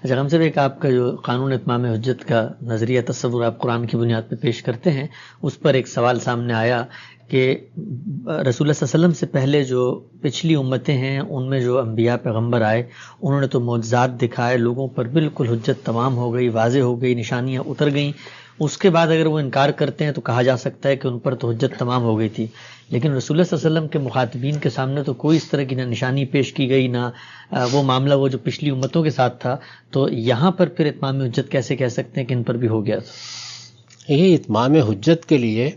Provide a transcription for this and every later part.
اچھا ہم صاحب، ایک آپ کا جو قانون اتمام حجت کا نظریہ تصور آپ قرآن کی بنیاد پہ پیش کرتے ہیں، اس پر ایک سوال سامنے آیا کہ رسول اللہ صلی اللہ علیہ وسلم سے پہلے جو پچھلی امتیں ہیں ان میں جو انبیاء پیغمبر آئے انہوں نے تو معجزات دکھائے، لوگوں پر بالکل حجت تمام ہو گئی، واضح ہو گئی، نشانیاں اتر گئیں، اس کے بعد اگر وہ انکار کرتے ہیں تو کہا جا سکتا ہے کہ ان پر تو حجت تمام ہو گئی تھی، لیکن رسول اللہ صلی اللہ علیہ وسلم کے مخاطبین کے سامنے تو کوئی اس طرح کی نہ نشانی پیش کی گئی، نہ وہ معاملہ وہ جو پچھلی امتوں کے ساتھ تھا، تو یہاں پر پھر اتمام حجت کیسے کہہ سکتے ہیں کہ ان پر بھی ہو گیا تھا؟ یہ اتمام حجت کے لیے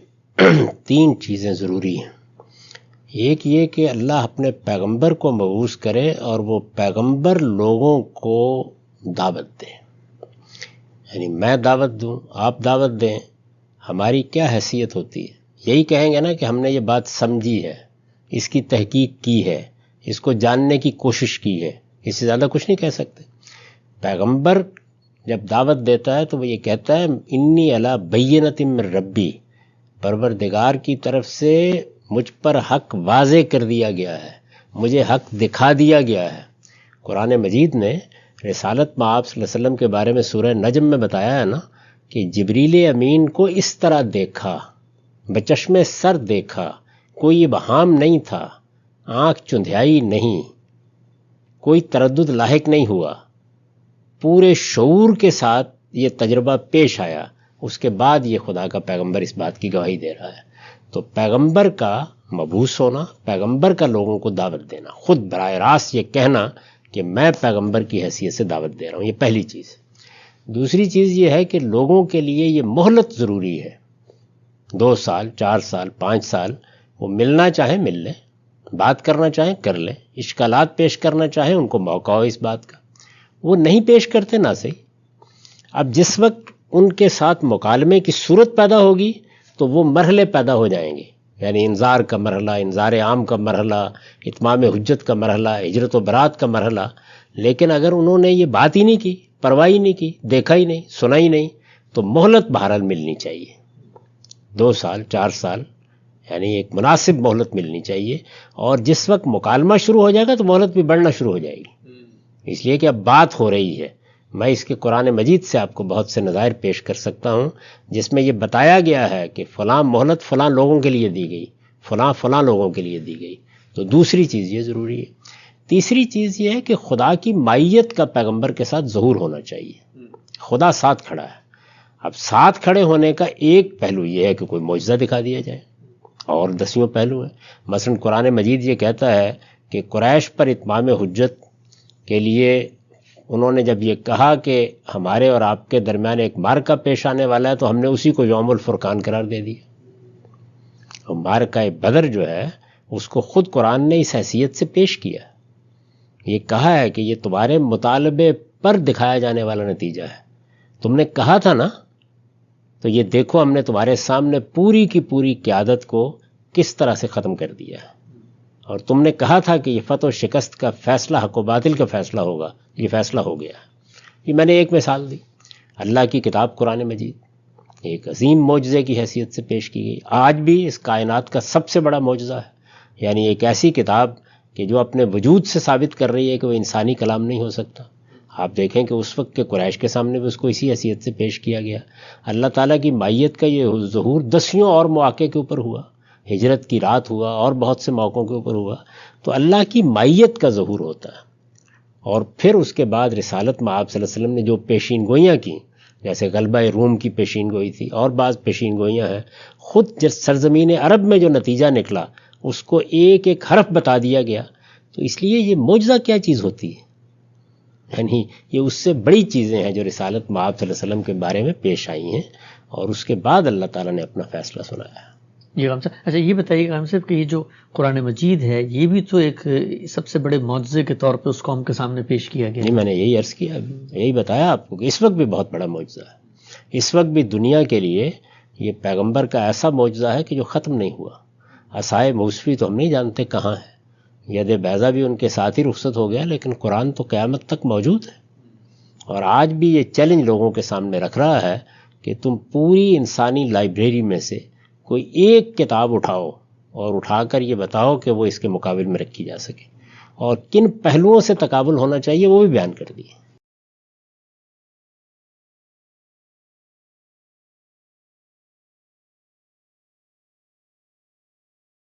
تین چیزیں ضروری ہیں۔ ایک یہ کہ اللہ اپنے پیغمبر کو مبعوث کرے اور وہ پیغمبر لوگوں کو دعوت دے، یعنی میں دعوت دوں، آپ دعوت دیں، ہماری کیا حیثیت ہوتی ہے؟ یہی کہیں گے نا کہ ہم نے یہ بات سمجھی ہے، اس کی تحقیق کی ہے، اس کو جاننے کی کوشش کی ہے، اس سے زیادہ کچھ نہیں کہہ سکتے۔ پیغمبر جب دعوت دیتا ہے تو وہ یہ کہتا ہے انی علی بینۃ من ربی، پروردگار کی طرف سے مجھ پر حق واضح کر دیا گیا ہے، مجھے حق دکھا دیا گیا ہے۔ قرآن مجید نے رسالت مآب صلی اللہ علیہ وسلم کے بارے میں سورہ نجم میں بتایا ہے نا کہ جبریل امین کو اس طرح دیکھا، بچشم سر دیکھا، کوئی ابہام نہیں تھا، آنکھ چندھیائی نہیں، کوئی تردد لاحق نہیں ہوا، پورے شعور کے ساتھ یہ تجربہ پیش آیا، اس کے بعد یہ خدا کا پیغمبر اس بات کی گواہی دے رہا ہے۔ تو پیغمبر کا مبعوث ہونا، پیغمبر کا لوگوں کو دعوت دینا، خود براہ راست یہ کہنا کہ میں پیغمبر کی حیثیت سے دعوت دے رہا ہوں، یہ پہلی چیز ہے۔ دوسری چیز یہ ہے کہ لوگوں کے لیے یہ مہلت ضروری ہے، 2 سال 4 سال 5 سال، وہ ملنا چاہیں مل لیں، بات کرنا چاہیں کر لیں، اشکالات پیش کرنا چاہیں ان کو موقع ہو اس بات کا، وہ نہیں پیش کرتے نہ صحیح۔ اب جس وقت ان کے ساتھ مکالمے کی صورت پیدا ہوگی تو وہ مرحلے پیدا ہو جائیں گے، یعنی انذار کا مرحلہ، انذار عام کا مرحلہ، اتمام حجت کا مرحلہ، ہجرت و برات کا مرحلہ۔ لیکن اگر انہوں نے یہ بات ہی نہیں کی، پرواہ ہی نہیں کی، دیکھا ہی نہیں، سنا ہی نہیں، تو مہلت بہرحال ملنی چاہیے، 2 سال 4 سال، یعنی ایک مناسب مہلت ملنی چاہیے۔ اور جس وقت مکالمہ شروع ہو جائے گا تو مہلت بھی بڑھنا شروع ہو جائے گی، اس لیے کہ اب بات ہو رہی ہے۔ میں اس کے قرآن مجید سے آپ کو بہت سے نظائر پیش کر سکتا ہوں جس میں یہ بتایا گیا ہے کہ فلاں مہلت فلاں لوگوں کے لیے دی گئی، فلاں لوگوں کے لیے دی گئی۔ تو دوسری چیز یہ ضروری ہے۔ تیسری چیز یہ ہے کہ خدا کی مائیت کا پیغمبر کے ساتھ ظہور ہونا چاہیے، خدا ساتھ کھڑا ہے۔ اب ساتھ کھڑے ہونے کا ایک پہلو یہ ہے کہ کوئی معجزہ دکھا دیا جائے، اور 10 پہلو ہیں۔ مثلا قرآن مجید یہ کہتا ہے کہ قریش پر اتمام حجت کے لیے انہوں نے جب یہ کہا کہ ہمارے اور آپ کے درمیان ایک معرکہ پیش آنے والا ہے تو ہم نے اسی کو یوم الفرقان قرار دے دیا۔ اور معرکہ بدر جو ہے اس کو خود قرآن نے اس حیثیت سے پیش کیا، یہ کہا ہے کہ یہ تمہارے مطالبے پر دکھایا جانے والا نتیجہ ہے، تم نے کہا تھا نا، تو یہ دیکھو ہم نے تمہارے سامنے پوری کی پوری قیادت کو کس طرح سے ختم کر دیا ہے، اور تم نے کہا تھا کہ یہ فتح و شکست کا فیصلہ حق و باطل کا فیصلہ ہوگا، یہ فیصلہ ہو گیا ہے۔ یہ میں نے ایک مثال دی، اللہ کی کتاب قرآن مجید ایک عظیم معجزے کی حیثیت سے پیش کی گئی، آج بھی اس کائنات کا سب سے بڑا معجزہ ہے، یعنی ایک ایسی کتاب کہ جو اپنے وجود سے ثابت کر رہی ہے کہ وہ انسانی کلام نہیں ہو سکتا۔ آپ دیکھیں کہ اس وقت کے قریش کے سامنے بھی اس کو اسی حیثیت سے پیش کیا گیا۔ اللہ تعالیٰ کی مائیت کا یہ ظہور 10 اور مواقع کے اوپر ہوا، ہجرت کی رات ہوا، اور بہت سے موقعوں کے اوپر ہوا۔ تو اللہ کی مائیت کا ظہور ہوتا ہے، اور پھر اس کے بعد رسالت مآب صلی اللہ علیہ وسلم نے جو پیشین گوئیاں کی، جیسے غلبہ روم کی پیشین گوئی تھی اور بعض پیشین گوئیاں ہیں، خود جس سرزمین عرب میں جو نتیجہ نکلا اس کو ایک ایک حرف بتا دیا گیا۔ تو اس لیے یہ معجزہ کیا چیز ہوتی ہے، یعنی یہ اس سے بڑی چیزیں ہیں جو رسالت مآب صلی اللہ علیہ وسلم کے بارے میں پیش آئی ہیں، اور اس کے بعد اللہ تعالیٰ نے اپنا فیصلہ سنایا۔ جی غام صاحب، اچھا یہ بتائیے غام صاحب کہ یہ جو قرآن مجید ہے یہ بھی تو ایک سب سے بڑے معجزے کے طور پہ اس قوم کے سامنے پیش کیا گیا۔ نہیں، میں نے یہی عرض کیا، یہی بتایا آپ کو کہ اس وقت بھی بہت بڑا معجزہ ہے، اس وقت بھی دنیا کے لیے یہ پیغمبر کا ایسا معجزہ ہے کہ جو ختم نہیں ہوا۔ عصائے موسوی تو ہم نہیں جانتے کہاں ہے، ید بیضا بھی ان کے ساتھ ہی رخصت ہو گیا، لیکن قرآن تو قیامت تک موجود ہے، اور آج بھی یہ چیلنج لوگوں کے سامنے رکھ رہا ہے کہ تم پوری انسانی لائبریری میں سے کوئی ایک کتاب اٹھاؤ اور اٹھا کر یہ بتاؤ کہ وہ اس کے مقابل میں رکھی جا سکے، اور کن پہلوؤں سے تقابل ہونا چاہیے وہ بھی بیان کر دیے۔